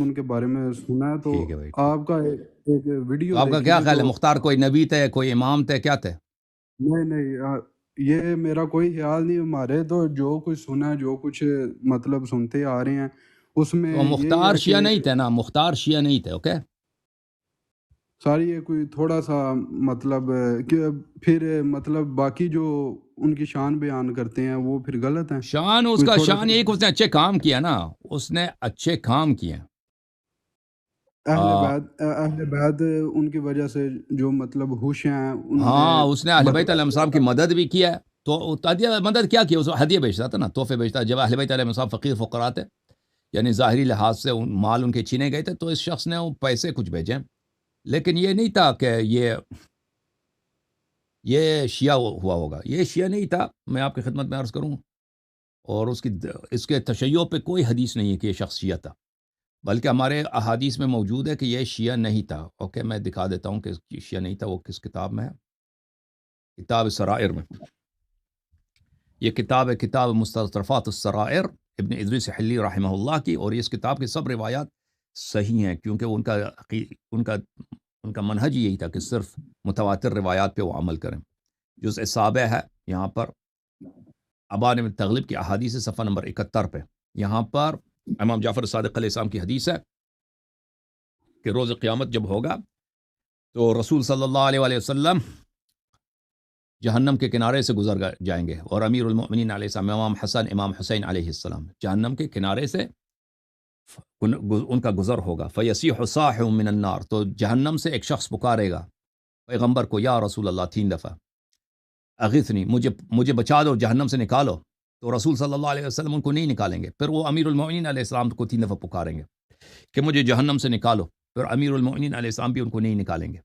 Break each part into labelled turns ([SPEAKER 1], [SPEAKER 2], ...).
[SPEAKER 1] ان کے بارے میں سنا ہے، تو
[SPEAKER 2] ٹھیک ہے بھائی،
[SPEAKER 1] آپ کا ایک
[SPEAKER 2] تو
[SPEAKER 1] ویڈیو
[SPEAKER 2] آپ کا
[SPEAKER 1] دیکھی
[SPEAKER 2] کیا
[SPEAKER 1] تھی
[SPEAKER 2] خیال ہے؟
[SPEAKER 1] تو
[SPEAKER 2] مختار کوئی نبی تھے، کوئی امام تھے، کیا تھے؟
[SPEAKER 1] نہیں یہ میرا کوئی خیال نہیں. ہمارے تو جو کچھ سنا ہے، جو کچھ مطلب سنتے آ رہے ہیں، اس میں
[SPEAKER 2] تو
[SPEAKER 1] یہی
[SPEAKER 2] مختار
[SPEAKER 1] ہے
[SPEAKER 2] شیعہ
[SPEAKER 1] کہ
[SPEAKER 2] نہیں تھے نا، مختار شیعہ نہیں تھے. اوکے،
[SPEAKER 1] ساری یہ کوئی تھوڑا سا مطلب کہ پھر مطلب باقی جو ان کی شان بیان کرتے ہیں وہ پھر غلط ہیں.
[SPEAKER 2] شان اس
[SPEAKER 1] کوئی
[SPEAKER 2] کا
[SPEAKER 1] تھوڑا
[SPEAKER 2] شان
[SPEAKER 1] سا
[SPEAKER 2] یہی کہ اس نے اچھے کام کیا نا، اس نے اچھے کام کیے.
[SPEAKER 1] اہل بیت ان کی وجہ سے جو مطلب خوش ہیں، انہوں نے
[SPEAKER 2] ہاں، اس نے اہل بیت علیہ
[SPEAKER 1] بدلہ
[SPEAKER 2] السلام کی مدد بھی کیا ہے. تو مدد کیا کی؟ اس ہدیہ بیچتا تھا نا، تحفے بیچتا. جب اہل بیت علیہ السلام فقیر فقراء تھے، یعنی ظاہری لحاظ سے مال ان کے چھینے گئے تھے، تو اس شخص نے وہ پیسے کچھ بھیجے. لیکن یہ نہیں تھا کہ یہ شیعہ ہوا ہوگا. یہ شیعہ نہیں تھا، میں آپ کی خدمت میں عرض کروں. اور اس کے تشیع پہ کوئی حدیث نہیں ہے کہ یہ شخص شیعہ تھا، بلکہ ہمارے احادیث میں موجود ہے کہ یہ شیعہ نہیں تھا. اوکے، میں دکھا دیتا ہوں کہ شیعہ نہیں تھا. وہ کس کتاب میں ہے؟ کتاب السرائر میں. یہ کتاب ہے، کتاب مستطرفات السرائر، ابن ادریس حلی رحمہ اللہ کی. اور اس کتاب کی سب روایات صحیح ہیں، کیونکہ ان کا منہج یہی تھا کہ صرف متواتر روایات پہ وہ عمل کریں. جزء سابع ہے یہاں پر، ابان بن تغلب کی احادیث صفحہ نمبر 71 پہ. یہاں پر امام جعفر صادق علیہ السلام کی حدیث ہے کہ روز قیامت جب ہوگا تو رسول صلی اللہ علیہ وآلہ وسلم جہنم کے کنارے سے گزر جائیں گے، اور امیر المؤمنین علیہ السلام امام حسن امام حسین علیہ السلام جہنم کے کنارے سے ان کا گزر ہوگا. فیصیح صاحب من النار، تو جہنم سے ایک شخص پکارے گا پیغمبر کو، یا رسول اللہ، 3 دفعہ، اغثنی، مجھے بچا دو، جہنم سے نکالو. تو رسول صلی اللہ علیہ وسلم ان کو نہیں نکالیں گے. پھر وہ امیر المؤمنین علیہ السلام کو 3 دفعہ پکاریں گے کہ مجھے جہنم سے نکالو. پھر امیر المؤمنین علیہ السلام بھی ان کو نہیں نکالیں گے.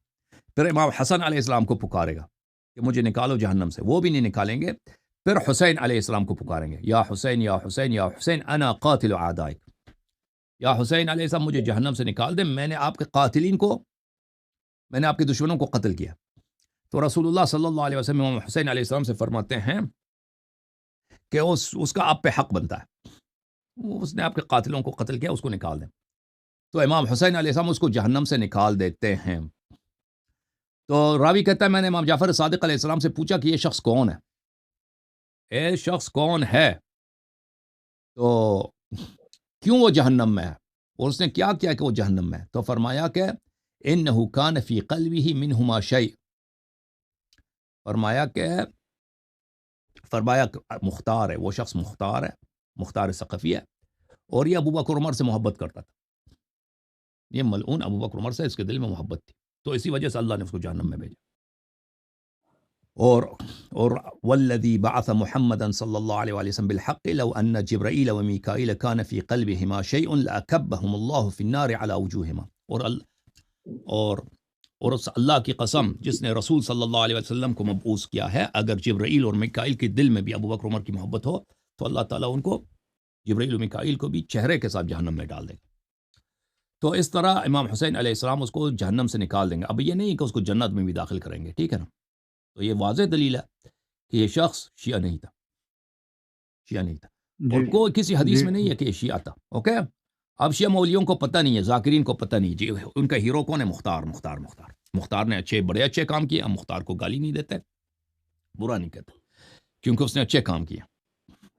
[SPEAKER 2] پھر امام حسن علیہ السلام کو پکارے گا کہ مجھے نکالو جہنم سے، وہ بھی نہیں نکالیں گے. پھر حسین علیہ السلام کو پکاریں گے، یا حسین یا حسین یا حسین، انا قاتل اعدائک، یا حسین علیہ السلام مجھے جہنم سے نکال دے، میں نے آپ کے قاتلین کو، میں نے آپ کے دشمنوں کو قتل کیا. تو رسول اللہ صلی اللہ علیہ وسلم امام حسین علیہ السلام سے فرماتے ہیں کہ اس کا آپ پہ حق بنتا ہے، اس نے آپ کے قاتلوں کو قتل کیا، اس کو نکال دیں. تو امام حسین علیہ السلام اس کو جہنم سے نکال دیتے ہیں. تو راوی کہتا ہے میں نے امام جعفر صادق علیہ السلام سے پوچھا کہ یہ شخص کون ہے، شخص کون ہے، تو کیوں وہ جہنم میں ہے، اور اس نے کیا کیا کہ وہ جہنم میں ہے. تو فرمایا کہ انہ کان فی قلبہ منہما شیء، فرمایا مختار ہے، وہ شخص مختار ہے، مختار ثقفی ہے، اور یہ ابو بکر عمر سے محبت کرتا تھا. یہ ملعون ابو بکر عمر سے اس کے دل میں محبت تھی، تو اسی وجہ سے اللہ نے اس کو جہنم میں بھیجا. اور والذی بعث محمدا صلی اللہ علیہ وآلہ وسلم بالحق لو ان جبرائیل و میکائیل کان فی قلبہما شیء لاکبہم اللہ فی النار علی وجوہما. اور اس اللہ کی قسم جس نے رسول صلی اللہ علیہ وسلم کو مبعوث کیا ہے، اگر جبرائیل اور میکائیل کے دل میں بھی ابو بکر عمر کی محبت ہو تو اللہ تعالیٰ ان کو، جبرائیل و میکائیل کو بھی چہرے کے ساتھ جہنم میں ڈال دے گا. تو اس طرح امام حسین علیہ السلام اس کو جہنم سے نکال دیں گے. اب یہ نہیں کہ اس کو جنت میں بھی داخل کریں گے، ٹھیک ہے نا. تو یہ واضح دلیل ہے کہ یہ شخص شیعہ نہیں تھا، اور
[SPEAKER 1] جی
[SPEAKER 2] کوئی کسی حدیث
[SPEAKER 1] جی
[SPEAKER 2] میں نہیں ہے کہ یہ شیعہ تھا. اوکے، اب شیعہ مولیوں کو پتہ نہیں ہے، ذاکرین کو پتہ نہیں جی ان کا ہیرو کون ہے. مختار نے بڑے اچھے کام کیے. ہم مختار کو گالی نہیں دیتے، برا نہیں کہتے، کیونکہ اس نے اچھے کام کیے.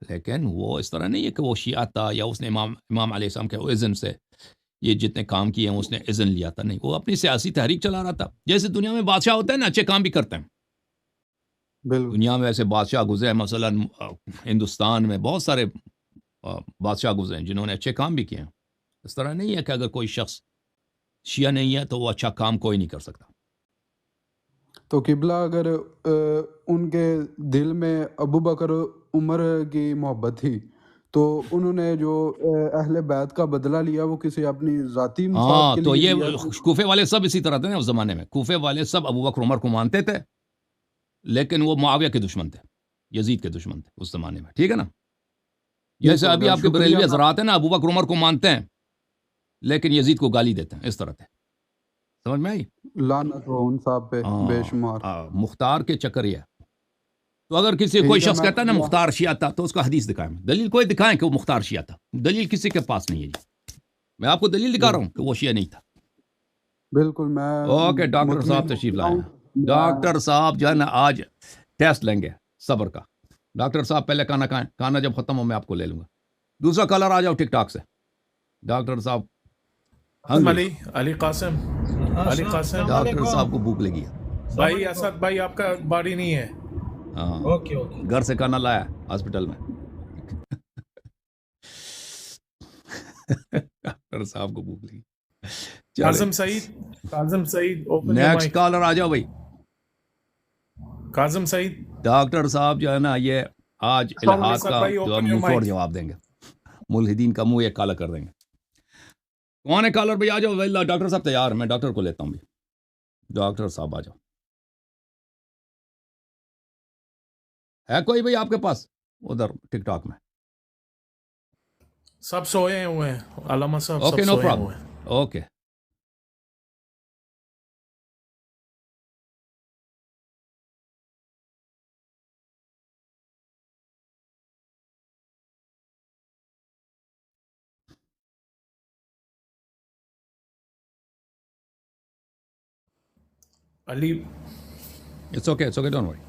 [SPEAKER 2] لیکن وہ اس طرح نہیں ہے کہ وہ شیعہ تھا، یا اس نے امام علیہ السلام کے اذن سے یہ جتنے کام کیے ہیں اس نے اذن لیا تھا. نہیں، وہ اپنی سیاسی تحریک چلا رہا تھا. جیسے دنیا میں بادشاہ ہوتا ہے نا، اچھے کام بھی کرتے ہیں.
[SPEAKER 1] بالکل.
[SPEAKER 2] دنیا میں ایسے بادشاہ گزرے، مثلا ہندوستان میں بہت سارے بادشاہ گزرے ہیں جنہوں نے اچھے کام بھی کیے ہیں. اس طرح نہیں ہے کہ اگر کوئی شخص شیعہ نہیں ہے تو وہ اچھا کام کوئی نہیں کر سکتا.
[SPEAKER 1] تو قبلہ اگر ان کے دل میں ابو بکر عمر کی محبت تھی تو انہوں نے جو اہل بیت کا بدلہ لیا وہ کسی اپنی ذاتی مفاد کے
[SPEAKER 2] تو
[SPEAKER 1] لیے
[SPEAKER 2] یہ
[SPEAKER 1] لیا.
[SPEAKER 2] کوفے والے سب اسی طرح تھے نا اس زمانے میں. کوفے والے سب ابو بکر عمر کو مانتے تھے، لیکن وہ معاویہ کے دشمن تھے، یزید کے دشمن تھے اس زمانے میں، ٹھیک ہے نا. جیسے
[SPEAKER 1] ٹھیک ہو
[SPEAKER 2] ابھی
[SPEAKER 1] گیا،
[SPEAKER 2] آپ کے
[SPEAKER 1] شکریہ.
[SPEAKER 2] بریلوی حضرات ہیں نا، ابو بکر عمر کو مانتے ہیں لیکن یزید کو گالی دیتے ہیں. اس طرح تھے، سمجھ میں آئی؟
[SPEAKER 1] لعنت ہو ان صاحب پہ بے شمار.
[SPEAKER 2] مختار کے چکر یہ ہے. تو اگر کوئی
[SPEAKER 1] ٹھیک ہے،
[SPEAKER 2] شخص
[SPEAKER 1] میں
[SPEAKER 2] کہتا ہے نا مختار شیعہ تھا، تو اس کو حدیث دکھائیں، دلیل کوئی دکھائیں کہ وہ مختار شیعہ تھا. دلیل کسی کے پاس نہیں ہے جی. میں آپ کو دلیل دکھا رہا ہوں کہ وہ شیعہ نہیں تھا.
[SPEAKER 1] بالکل میں
[SPEAKER 2] اوکے ڈاکٹر
[SPEAKER 1] مطمئن
[SPEAKER 2] صاحب تشریف لائے ہیں.
[SPEAKER 1] ہوں.
[SPEAKER 2] ڈاکٹر صاحب جو ہے نا آج ٹیسٹ لیں گے صبر کا. ڈاکٹر صاحب پہلے کھانا کھائیں, کھانا جب ختم ہو میں آپ کو لے لوں گا. دوسرا کالر آ جاؤ ٹک ٹاک سے. ڈاکٹر صاحب
[SPEAKER 3] علی قاسم
[SPEAKER 2] ڈاکٹر صاحب کو بھوک لگی ہے.
[SPEAKER 3] بھائی اسد بھائی آپ کا باری نہیں ہے.
[SPEAKER 2] ہاں گھر سے کھانا لایا ہاسپٹل میں. ڈاکٹر صاحب کو بھوک لگی.
[SPEAKER 3] کاظم سعید
[SPEAKER 2] نیکسٹ کالر آ جاؤ بھائی.
[SPEAKER 3] کاظم سعید
[SPEAKER 2] ڈاکٹر صاحب جو ہے نا یہ آج الحاد کا منہ توڑ جواب دیں گے. ملحدین کا منہ ایک کالا کر دیں گے. کون ہے کالر بھائی؟ آ جاؤ. واللہ ڈاکٹر صاحب تیار. میں ڈاکٹر کو لیتا ہوں بھی. ڈاکٹر صاحب آ جاؤ. ہے کوئی بھائی آپ کے پاس ادھر ٹک ٹاک میں؟
[SPEAKER 3] سب سوئے ہوئے ہیں علامہ صاحب.
[SPEAKER 2] Okay no problem. Okay
[SPEAKER 3] Ali
[SPEAKER 2] it's okay don't worry.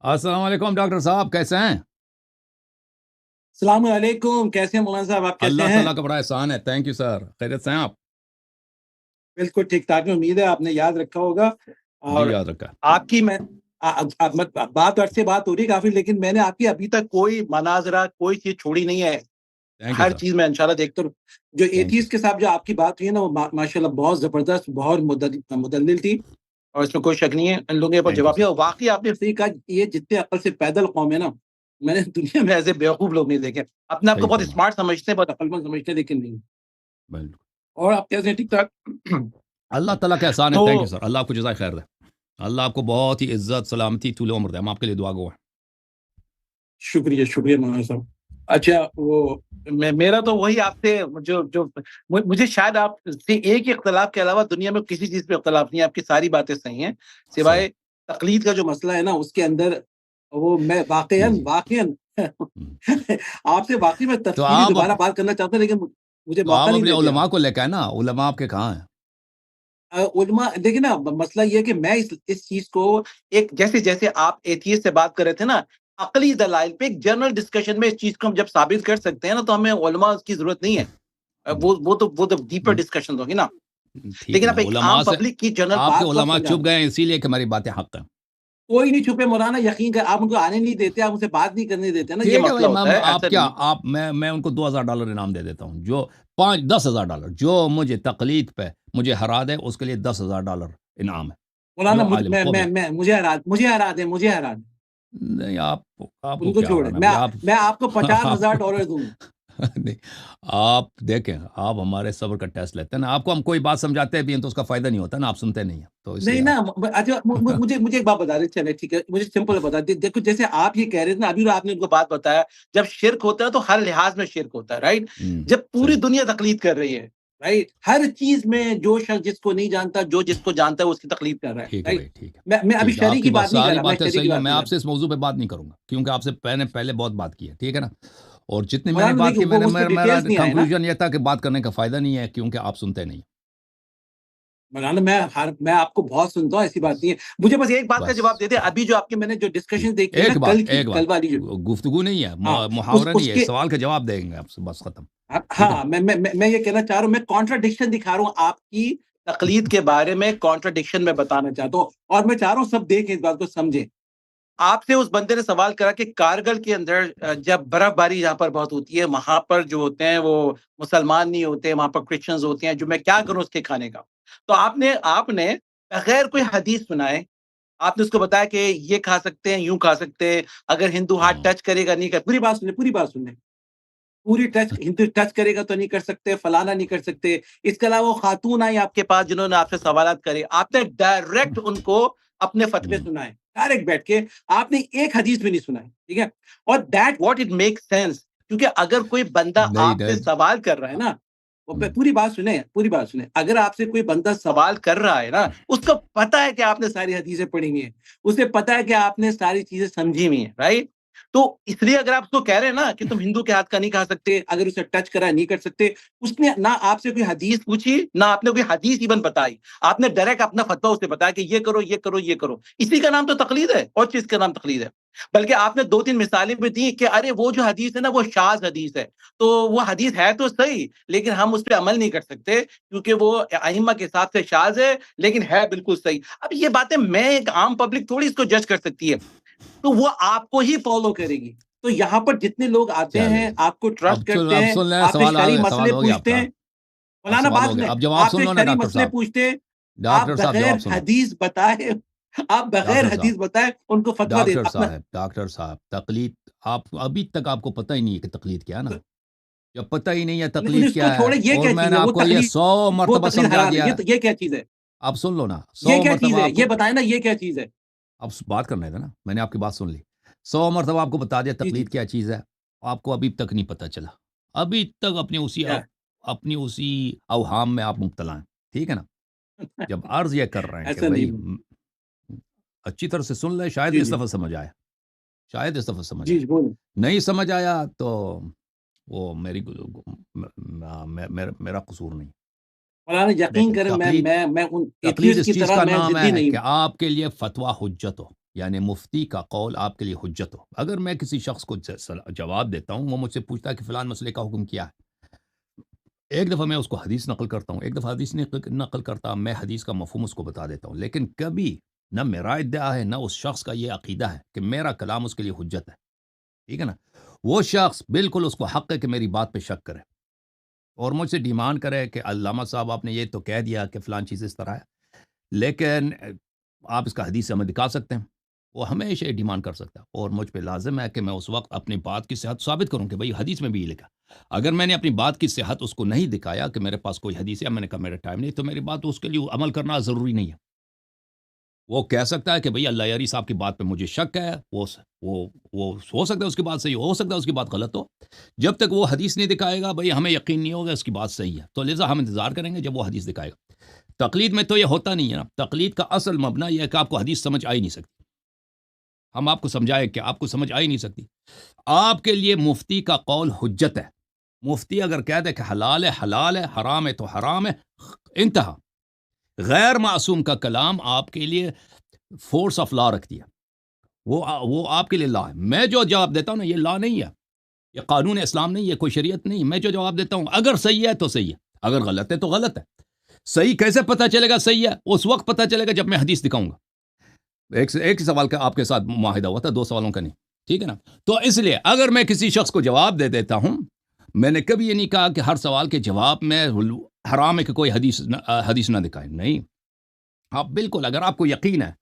[SPEAKER 2] السلام علیکم ڈاکٹر صاحب, کیسے ہیں؟
[SPEAKER 4] السلام علیکم. کیسے ہیں مولانا صاحب؟ آپ کیسے
[SPEAKER 2] اللہ
[SPEAKER 4] ہیں؟
[SPEAKER 2] تعالیٰ کا بڑا احسان ہے. Thank you sir. خیریت سے ہیں آپ؟
[SPEAKER 4] بالکل ٹھیک ٹھاک ہے. امید ہے آپ نے یاد رکھا ہوگا. اور
[SPEAKER 2] جی یاد رکھا.
[SPEAKER 4] آپ کی میں بات سے بات ہو رہی کافی, لیکن میں نے آپ کی ابھی تک کوئی مناظرہ کوئی چیز چھوڑی نہیں ہے. ہر چیز میں انشاءاللہ دیکھتا ہوں. جو ایتھیسٹ کے ساتھ جو آپ کی بات ہوئی ہے نا, وہ ماشاءاللہ بہت زبردست, بہت مدلل تھی, اور اس میں کوئی شک نہیں ہے. ان لوگوں پر جواب دیا. واقعی آپ نے صحیح کہا, یہ جتنے عقل سے پیدل قوم ہے نا, میں نے دنیا میں ایسے بیوقوف لوگ نہیں دیکھے. اپنے آپ کو بہت اسمارٹ سمجھتے ہیں, بہت عقل مند سمجھتے ہیں, لیکن نہیں. اور آپ کیسے ہیں؟ ٹھیک ٹھاک.
[SPEAKER 2] اللہ تعالیٰ کا احسان ہے. Thank you sir. اللہ آپ کو جزائے خیر دے. اللہ آپ کو بہت ہی عزت سلامتی طول عمر دے. ہم آپ کے لیے دعا گو ہیں.
[SPEAKER 4] شکریہ مولانا صاحب. اچھا, وہ میرا تو وہی آپ سے جو مجھے شاید آپ سے ایک ہی اختلاف کے علاوہ دنیا میں کسی چیز پہ اختلاف نہیں ہے. آپ کی ساری باتیں صحیح ہیں, سوائے تقلید کا جو مسئلہ ہے نا, اس کے اندر وہ میں واقعاً آپ سے واقعی میں تفصیلی دوبارہ بات کرنا چاہتا ہوں, لیکن مجھے موقع نہیں دیتے.
[SPEAKER 2] علماء کو لے کے نا, علماء آپ کے کہاں ہیں؟
[SPEAKER 4] علماء دیکھیں نا, مسئلہ یہ ہے کہ میں اس چیز کو ایک جیسے آپ ایتھیسٹ سے بات کر رہے تھے نا, عقلی دلائل پہ ایک جنرل ڈسکشن میں اس چیز کو ہم جب ثابت کر سکتے ہیں نا, تو ہمیں علماء کی ضرورت نہیں ہے. وہ تو ڈیپر ڈسکشن ہوگی نا. لیکن آپ ایک عام پبلک کی جنرل
[SPEAKER 2] آپ کے
[SPEAKER 4] بات
[SPEAKER 2] علماء چھپ گئے اسی لیے کہ ہماری باتیں حق ہیں.
[SPEAKER 4] کوئی نہیں چھپے مولانا, یقین کر. آپ ان کو آنے نہیں دیتے, آپ ان سے بات نہیں کرنے دیتے نا, یہ مسئلہ ہوتا ہے.
[SPEAKER 2] آپ کیا میں ان کو $2000 انعام دے دیتا ہوں. جو $10,000 جو مجھے تقلید پہ مجھے ہرا دے, اس کے لیے $10,000 انعام ہے.
[SPEAKER 4] مولانا مجھے ہرا دیں.
[SPEAKER 2] نہیں, آپ
[SPEAKER 4] ان کو چھوڑیں, میں آپ کو $50,000 دوں.
[SPEAKER 2] نہیں, آپ دیکھیں, آپ ہمارے صبر کا ٹیسٹ لیتے ہیں نا. آپ کو ہم کوئی بات سمجھاتے بھی ہیں تو اس کا فائدہ نہیں ہوتا نا, آپ سنتے نہیں ہیں. تو
[SPEAKER 4] نہیں نا, اچھا مجھے ایک بات بتا دیں. چلے ٹھیک ہے, مجھے سمپل بتا دیں. دیکھو جیسے آپ یہ کہہ رہے تھے نا, ابھی آپ نے ان کو بات بتایا, جب شرک ہوتا ہے تو ہر لحاظ میں شرک ہوتا ہے, رائٹ. جب پوری دنیا تقلید کر رہی ہے, رائٹ, ہر چیز میں جو شخص جس کو نہیں جانتا, جو جس کو جانتا ہے اس کی تقلید کر رہا ہے, رائٹ. میں ابھی شرعی کی بات نہیں کر رہا.
[SPEAKER 2] میں آپ سے اس موضوع پہ بات نہیں کروں گا, کیونکہ آپ سے پہلے بہت بات کی ہے, ٹھیک ہے نا. اور جتنی میں نے بات کی, میرا کنکلوژن یہ تھا کہ بات کرنے کا فائدہ نہیں ہے, کیونکہ آپ سنتے نہیں.
[SPEAKER 4] مولانا میں آپ کو بہت سنتا ہوں, ایسی بات نہیں ہے. مجھے بس ایک بات کا جواب دے دیں. ابھی جو آپ کے میں نے جو ڈسکشن دیکھی ہے نا, کل والی
[SPEAKER 2] گفتگو نہیں ہے, محاورہ نہیں ہے, سوال کا جواب دیں گے آپ سے, بس ختم.
[SPEAKER 4] ہاں, میں یہ کہنا چاہ رہا ہوں, میں کانٹراڈکشن دکھا رہا ہوں آپ کی تقلید کے بارے میں. کانٹراڈکشن میں بتانا چاہتا ہوں, اور میں چاہ رہا ہوں سب دیکھیں, اس بات کو سمجھیں. آپ سے اس بندے نے سوال کرا کہ کارگل کے اندر جب برف باری جہاں پر بہت ہوتی ہے, وہاں پر جو ہوتے ہیں وہ مسلمان نہیں ہوتے, وہاں پر کرسچنز ہوتے ہیں, جو میں کیا کروں اس کے کھانے کا. تو آپ نے بغیر کوئی حدیث سنائے آپ نے اس کو بتایا کہ یہ کھا سکتے ہیں, یوں کھا سکتے ہیں, اگر ہندو ہاتھ ٹچ کرے گا نہیں کر. پوری بات سنیں. ہندو ٹچ کرے گا تو نہیں کر سکتے, فلانا نہیں کر سکتے. اس کے علاوہ خاتون آئی آپ کے پاس جنہوں نے آپ سے سوالات کرے, آپ نے ڈائریکٹ ان کو اپنے فتوے سنائے, ڈائریکٹ بیٹھ کے. آپ نے ایک حدیث بھی نہیں سنائی, ٹھیک ہے. اور that what it make sense, کیونکہ اگر کوئی بندہ آپ سے سوال کر رہا ہے نا, پوری بات سنیں. اگر آپ سے کوئی بندہ سوال کر رہا ہے نا، اس کو پتا ہے کہ آپ نے ساری حدیثیں پڑھی ہوئی ہیں، اسے پتا ہے کہ آپ نے ساری چیزیں سمجھی ہوئی ہیں، رائٹ؟ تو اس لیے اگر آپ اس کو کہہ رہے ہیں نا کہ تم ہندو کے ہاتھ کا نہیں کھا سکتے، اگر اسے ٹچ کرا نہیں کر سکتے، اس نے نہ آپ سے کوئی حدیث پوچھی، نہ آپ نے کوئی حدیث ایون بتائی، آپ نے ڈائریکٹ اپنا فتویٰ اسے بتایا کہ یہ کرو یہ کرو یہ کرو. اسی کا نام تو تقلید ہے، اور چیز کا نام تقلید ہے. بلکہ آپ نے 2-3 مثالیں بھی دی کہ ارے وہ جو حدیث ہے نا وہ شاذ حدیث ہے، تو وہ حدیث ہے تو صحیح لیکن ہم اس پہ عمل نہیں کر سکتے کیونکہ وہ ائمہ کے حساب سے شاذ ہے لیکن ہے بالکل صحیح. اب یہ باتیں میں ایک عام پبلک تھوڑی اس کو جج کر سکتی ہے، تو وہ آپ کو ہی فالو کرے گی. تو یہاں پر جتنے لوگ آتے ہیں آپ کو ٹرسٹ کرتے ہیں، آپ سے شرعی مسئلے پوچھتے ہیں، مولانا بات سنیں، آپ سے شرعی مسئلے پوچھتے ہیں، آپ بغیر حدیث بتائے ان کو فتویٰ دے.
[SPEAKER 2] ڈاکٹر صاحب تقلید آپ ابھی تک آپ کو پتہ ہی نہیں ہے کہ تقلید کیا ہے نا، جب پتہ ہی نہیں ہے تقلید کیا ہے، اور میں نے آپ کو یہ 100 مرتبہ سمجھا دیا.
[SPEAKER 4] یہ کیا چیز ہے؟
[SPEAKER 2] آپ سن لو نا،
[SPEAKER 4] یہ کیا چیز ہے؟ یہ بتائیں نا یہ کیا چیز ہے؟
[SPEAKER 2] آپ بات کرنے تھے نا، میں نے آپ کی بات سن لی. 100 مرتبہ آپ کو بتا دیا تقلید کیا چیز ہے، آپ کو ابھی تک نہیں پتہ چلا، ابھی تک اپنی اسی اوہام میں آپ مبتلا ہیں. ٹھیک ہے نا؟ جب عرض یہ کر رہے ہیں کہ بھائی اچھی طرح سے سن لے، شاید اس دفعہ سمجھ آیا، شاید اس دفعہ سمجھ آیا. نہیں سمجھ آیا تو وہ میرا قصور نہیں.
[SPEAKER 4] یقین کریں میں
[SPEAKER 2] تقلید اس چیز کا نام ہے کہ آپ کے لیے فتویٰ حجت ہو، یعنی مفتی کا قول آپ کے لیے حجت ہو. اگر میں کسی شخص کو جواب دیتا ہوں، وہ مجھ سے پوچھتا ہے کہ فلان مسئلے کا حکم کیا ہے، ایک دفعہ میں اس کو حدیث نقل کرتا ہوں، ایک دفعہ حدیث نقل کرتا، میں حدیث کا مفہوم اس کو بتا دیتا ہوں، لیکن کبھی نہ میرا ادعا ہے نہ اس شخص کا یہ عقیدہ ہے کہ میرا کلام اس کے لیے حجت ہے. ٹھیک ہے نا؟ وہ شخص بالکل اس کو حق ہے کہ میری بات پہ شک کرے اور مجھ سے ڈیمانڈ کرے کہ علامہ صاحب آپ نے یہ تو کہہ دیا کہ فلان چیز اس طرح ہے، لیکن آپ اس کا حدیث سے ہمیں دکھا سکتے ہیں. وہ ہمیشہ یہ ڈیمانڈ کر سکتا ہے، اور مجھ پہ لازم ہے کہ میں اس وقت اپنی بات کی صحت ثابت کروں کہ بھئی حدیث میں بھی یہ لکھا. اگر میں نے اپنی بات کی صحت اس کو نہیں دکھایا کہ میرے پاس کوئی حدیث ہے، میں نے کہا میرا ٹائم نہیں، تو میری بات اس کے لیے عمل کرنا ضروری نہیں ہے. وہ کہہ سکتا ہے کہ بھئی اللہ یاری صاحب کی بات پہ مجھے شک ہے، وہ ہو سکتا ہے اس کی بات صحیح ہو سکتا ہے اس کی بات غلط ہو. جب تک وہ حدیث نہیں دکھائے گا بھئی ہمیں یقین نہیں ہوگا اس کی بات صحیح ہے، تو لہٰذا ہم انتظار کریں گے جب وہ حدیث دکھائے گا. تقلید میں تو یہ ہوتا نہیں ہے نا. تقلید کا اصل مبنا یہ ہے کہ آپ کو حدیث سمجھ آ ہی نہیں سکتی. ہم آپ کو سمجھائے کہ آپ کو سمجھ آ ہی نہیں سکتی. آپ کے لیے مفتی کا قول حجت ہے. مفتی اگر کہہ دے کہ حلال ہے حلال ہے، حرام ہے تو حرام ہے، انتہا. غیر معصوم کا کلام آپ کے لیے فورس آف لا رکھتی ہے، وہ آپ کے لیے لا ہے. میں جو جواب دیتا ہوں نا، یہ لا نہیں ہے، یہ قانون اسلام نہیں ہے، کوئی شریعت نہیں. میں جو جواب دیتا ہوں اگر صحیح ہے تو صحیح ہے، اگر غلط ہے تو غلط ہے. صحیح کیسے پتہ چلے گا صحیح ہے؟ اس وقت پتہ چلے گا جب میں حدیث دکھاؤں گا. ایک سوال کا آپ کے ساتھ معاہدہ ہوا تھا، 2 سوالوں کا نہیں. ٹھیک ہے نا؟ تو اس لیے اگر میں کسی شخص کو جواب دے دیتا ہوں، میں نے کبھی یہ نہیں کہا کہ ہر سوال کے جواب میں حرام ہے کہ کوئی حدیث نہ دکھائے. نہیں، آپ بالکل اگر آپ کو یقین ہے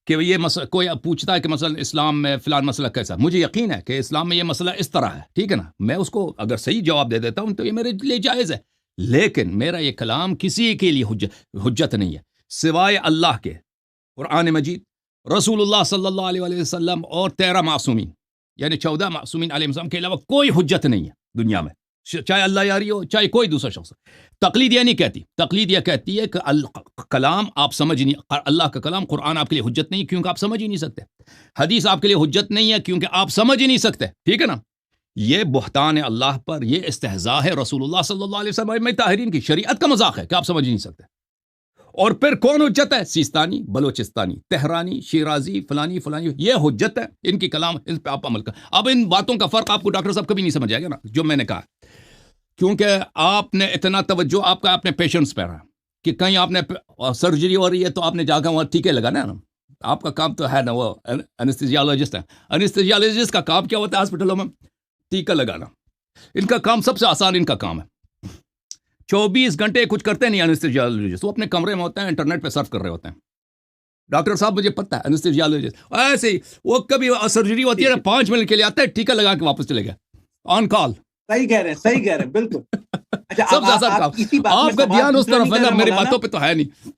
[SPEAKER 2] کہ یہ مسئلہ کوئی پوچھتا ہے کہ مثلا اسلام میں فلان مسئلہ کیسا، مجھے یقین ہے کہ اسلام میں یہ مسئلہ اس طرح ہے، ٹھیک ہے نا، میں اس کو اگر صحیح جواب دے دیتا ہوں تو یہ میرے لیے جائز ہے. لیکن میرا یہ کلام کسی کے لیے حجت نہیں ہے سوائے اللہ کے، قرآن مجید، رسول اللہ صلی اللہ علیہ وسلم اور 13 معصومین، یعنی 14 معصومین علیہ السلام کے علاوہ کوئی حجت نہیں ہے دنیا میں، چاہے اللہ یاری ہو چاہے کوئی دوسرا شخص. تقلید یہ نہیں کہتی، تقلید یہ کہتی ہے کہ کلام آپ سمجھ نہیں، اللہ کا کلام قرآن آپ کے لیے حجت نہیں کیونکہ آپ سمجھ ہی نہیں سکتے، حدیث آپ کے لیے حجت نہیں ہے کیونکہ آپ سمجھ ہی نہیں سکتے. ٹھیک ہے نا؟ یہ بہتان ہے اللہ پر، یہ استہزاء ہے رسول اللہ صلی اللہ علیہ وسلم طاہرین کی شریعت کا مذاق ہے کہ آپ سمجھ ہی نہیں سکتے. اور پھر کون حجت ہے؟ سیستانی، بلوچستانی، تہرانی، شیرازی، فلانی، یہ حجت ہے. ان کی کلام ان پہ آپ عمل کر. اب ان باتوں کا فرق آپ کو ڈاکٹر صاحب کبھی نہیں سمجھ آئے گا نا، جو میں نے کہا، کیونکہ آپ نے اتنا توجہ آپ کا اپنے پیشنٹس پہ رہا کہ کہیں آپ نے سرجری ہو رہی ہے تو آپ نے جا کر وہاں ٹیکے لگانا ہے نا. آپ کا کام تو ہے نا، وہ انستھیزیالوجسٹ ہے. انستھیزیالوجسٹ کا کام کیا ہوتا ہے ہاسپٹلوں میں؟ ٹیکا لگانا. ان کا کام سب سے آسان ان کا کام ہے. 24 گھنٹے کچھ کرتے نہیں انستھیزیالوجسٹ، وہ اپنے کمرے میں ہوتے ہیں، انٹرنیٹ پہ سرف کر رہے ہوتے ہیں. ڈاکٹر صاحب مجھے پتہ ہے انستھیزیالوجسٹ ایسے ہی، وہ کبھی سرجری ہوتی ہے نا 5 منٹ کے لیے آتا ہے، ٹیکا لگا کے واپس چلے گئے آن کال.
[SPEAKER 4] صحیح کہہ رہے ہیں بالکل.
[SPEAKER 2] سب سے آسان کام. آپ کا دھیان اس طرف ہے نا، میری باتوں پہ تو ہے نہیں.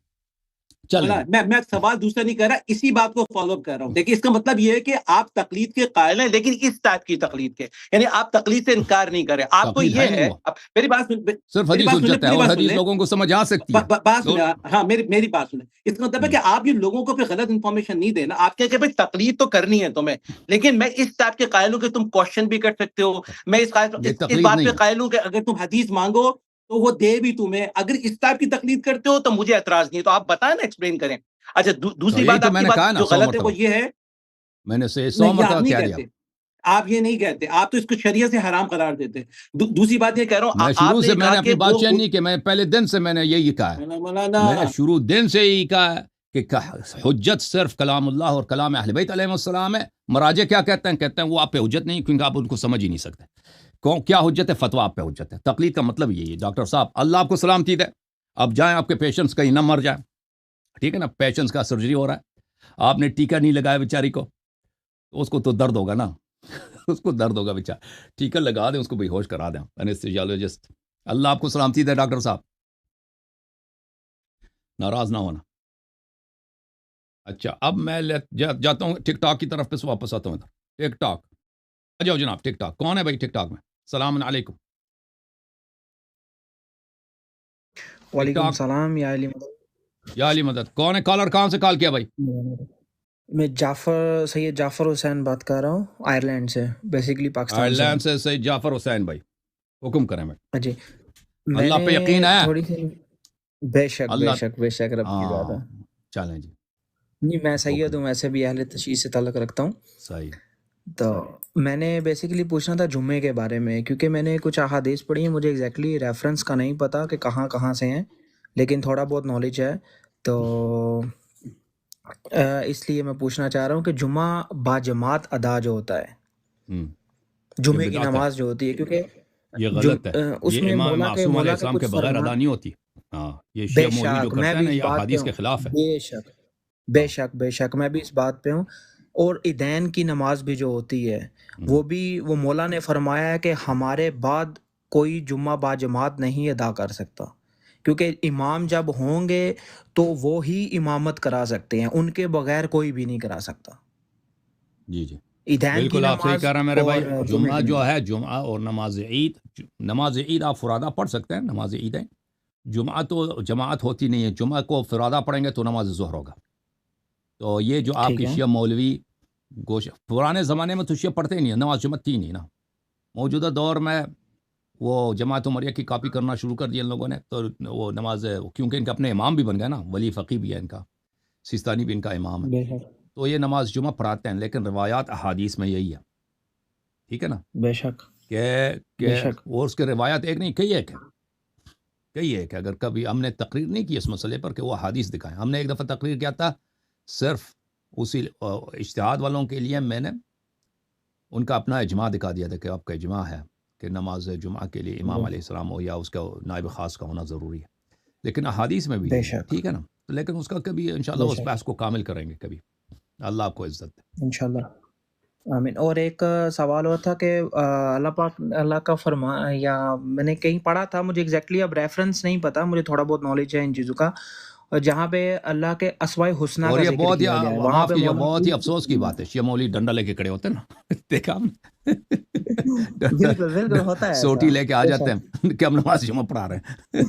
[SPEAKER 4] میں سوال دوسرا نہیں کر رہا, اسی بات کو فالو اپ کر رہا ہوں. دیکھیں اس کا مطلب یہ ہے کہ آپ تقلید کے قائل ہیں, لیکن اس ٹائپ کی تقلید کے, یعنی آپ تقلید سے انکار نہیں کریں. آپ کو یہ ہے, میری بات
[SPEAKER 2] صرف حدیث حجت ہے اور حدیث لوگوں کو سمجھ آ سکتی ہے.
[SPEAKER 4] بات سنیں, ہاں میری بات سنیں. اس کا مطلب ہے کہ آپ یہ لوگوں کو پھر غلط انفارمیشن نہیں دینا. آپ کہیں کہ بھائی تقلید تو کرنی ہے تمہیں, لیکن میں اس ٹائپ کے قائل ہوں کہ تم کوشچن بھی کر سکتے ہو. میں اس بات پہ قائل ہوں کہ اگر تم حدیث مانگو تو وہ دے بھی تمہیں. اگر اس ٹائپ کی تقلید کرتے ہو تو مجھے اعتراض نہیں, تو آپ بتائیں نا, ایکسپلین کریں. اچھا دوسری بات آپ کی بات جو غلط ہے وہ یہ ہے,
[SPEAKER 2] میں نے 100 مرتبہ کہہ دیا,
[SPEAKER 4] آپ یہ نہیں کہتے, آپ تو اس کو شریعت سے حرام قرار دیتے. دوسری بات یہ کہہ رہا ہوں,
[SPEAKER 2] میں شروع سے میں نے اپنی بات چینج نہیں کی, میں پہلے دن سے میں نے یہی کہا ہے, میں نے شروع دن سے یہی کہا ہے کہ حجت صرف کلام اللہ اور کلام اہل بیت علیہ السلام ہے. مراجع کیا کہتے ہیں وہ آپ پہ حجت نہیں, کیونکہ آپ ان کو سمجھ ہی نہیں سکتے. کیا حجت ہے؟ فتویٰ آپ پہ حجت ہے. تقلید کا مطلب یہی ہے. ڈاکٹر صاحب اللہ آپ کو سلامتی دے, اب جائیں, آپ کے پیشنٹس کہیں نہ مر جائیں, ٹھیک ہے نا, پیشنٹس کا سرجری ہو رہا ہے, آپ نے ٹیکہ نہیں لگایا بیچاری کو, اس کو تو درد ہوگا نا, اس کو درد ہوگا بیچارہ, ٹیکہ لگا دیں, اس کو بے ہوش کرا دیں, انیستھیزیالوجسٹ. اللہ آپ کو سلامتی دے ڈاکٹر صاحب, ناراض نہ ہونا. اچھا اب میں جاتا ہوں ٹک ٹاک کی طرف پہ, واپس آتا ہوں ادھر. ٹک ٹاک آ جاؤ جناب. ٹک ٹاک کون ہے بھائی ٹک ٹاک میں؟ السلام علیکم.
[SPEAKER 5] وعلیکم السلام. یا علی مدد.
[SPEAKER 2] یا علی مدد. کون ہے کالر؟ کہاں سے کال کیا بھائی؟
[SPEAKER 5] میں سید جعفر حسین بات کر رہا ہوں, آئرلینڈ سے, بیسیکلی پاکستان.
[SPEAKER 2] آئرلینڈ سے سید جعفر حسین بھائی, حکم کریں بھائی.
[SPEAKER 5] جی,
[SPEAKER 2] اللہ پہ یقین ہے؟
[SPEAKER 5] تھوڑی سی بے شک رب کی بات ہے.
[SPEAKER 2] چلیں جی.
[SPEAKER 5] نہیں, میں سید ہوں, ویسے بھی اہل تشیع سے تعلق رکھتا ہوں.
[SPEAKER 2] صحیح.
[SPEAKER 5] تو میں نے بیسیکلی پوچھنا تھا جمعے کے بارے میں, کیونکہ میں نے کچھ احادیث پڑھی ہیں, مجھے ایگزیکٹلی ریفرنس کا نہیں پتا کہ کہاں سے ہیں, لیکن تھوڑا بہت نالج ہے. تو اس لیے میں پوچھنا چاہ رہا ہوں کہ جمعہ باجماعت ادا جو ہوتا ہے, جمعے کی نماز جو ہوتی ہے, کیونکہ
[SPEAKER 2] یہ غلط ہے, یہ امام معصوم علیہ السلام کے بغیر ادا نہیں ہوتی. ہاں, یہ شیعہ مولوی جو کرتے ہیں نا, یہ احادیث کے خلاف ہے.
[SPEAKER 5] بے شک میں بھی اس بات پہ ہوں. اور عیدین کی نماز بھی جو ہوتی ہے, وہ مولا نے فرمایا ہے کہ ہمارے بعد کوئی جمعہ باجماعت نہیں ادا کر سکتا, کیونکہ امام جب ہوں گے تو وہ ہی امامت کرا سکتے ہیں, ان کے بغیر کوئی بھی نہیں کرا سکتا.
[SPEAKER 2] جی بالکل آپ صحیح کہہ رہے ہیں میرے بھائی. جمعہ جو ہے, جمعہ اور نماز عید آپ فرادہ پڑھ سکتے ہیں, نماز عید ہے. جمعہ تو جماعت ہوتی نہیں ہے, جمعہ کو فرادہ پڑھیں گے تو نماز ظہر ہوگا. تو یہ جو آپ کے شیعہ مولوی پرانے زمانے میں تو شیعہ پڑھتے ہی نہیں ہیں, نماز جمعہ تھی نہیں نا. موجودہ دور میں وہ جماعت عمریہ کی کاپی کرنا شروع کر دیا ان لوگوں نے, تو وہ نماز, کیونکہ ان کا اپنے امام بھی بن گئے نا, ولی فقی بھی ہے ان کا, سیستانی بھی ان کا امام ہے, تو یہ نماز جمعہ پڑھاتے ہیں. لیکن روایات احادیث میں یہی ہے, ٹھیک ہے نا,
[SPEAKER 5] بے شک
[SPEAKER 2] کہ وہ اس کے روایات ایک نہیں, کئی ایک ہے. اگر کبھی ہم نے تقریر نہیں کی اس مسئلے پر کہ وہ حدیث دکھائیں, ہم نے ایک دفعہ تقریر کیا تھا صرف اسی اجتہاد والوں کے لیے. میں نے ان کا اپنا اجماع دکھا دیا تھا کہ آپ کا اجماع ہے کہ نماز جمعہ کے لیے امام علیہ السلام ہو یا اس کا نائب خاص کا ہونا ضروری ہے. لیکن احادیث میں بھی ٹھیک ہے نا, لیکن اس کا کبھی انشاءاللہ اس بحث کو کامل کریں گے کبھی. اللہ آپ کو عزت دے
[SPEAKER 5] انشاءاللہ, آمین. اور ایک سوال ہوا تھا کہ اللہ پاک, اللہ کا یا میں نے کہیں پڑھا تھا, مجھے ایگزیکٹلی اب ریفرنس نہیں پتا, مجھے تھوڑا بہت نالج ہے ان چیزوں کا, اور جہاں پہ اللہ کے اسماء الحسنی کا ذکر کیا گیا ہے, وہاں پہ
[SPEAKER 2] بہت ہی افسوس کی بات ہے, شیعہ مولوی ڈنڈا لے کے کھڑے ہوتے ہیں نا, دیکھا ہم
[SPEAKER 5] بالکل ہوتا ہے,
[SPEAKER 2] سوٹی لے کے آ جاتے ہیں کہ ہم نماز جمعہ پڑھا رہے ہیں.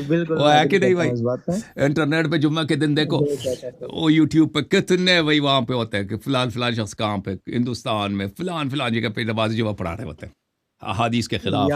[SPEAKER 5] بالکل
[SPEAKER 2] وہ ہے کہ نہیں بھائی, انٹرنیٹ پہ جمعہ کے دن دیکھو, وہ یوٹیوب پہ کتنے وہی وہاں پہ ہوتے ہیں کہ فلان شخص کہاں پہ ہندوستان میں فلان جگہ پہ نماز جمعہ پڑھا رہے ہوتے ہیں احادیث کے خلاف.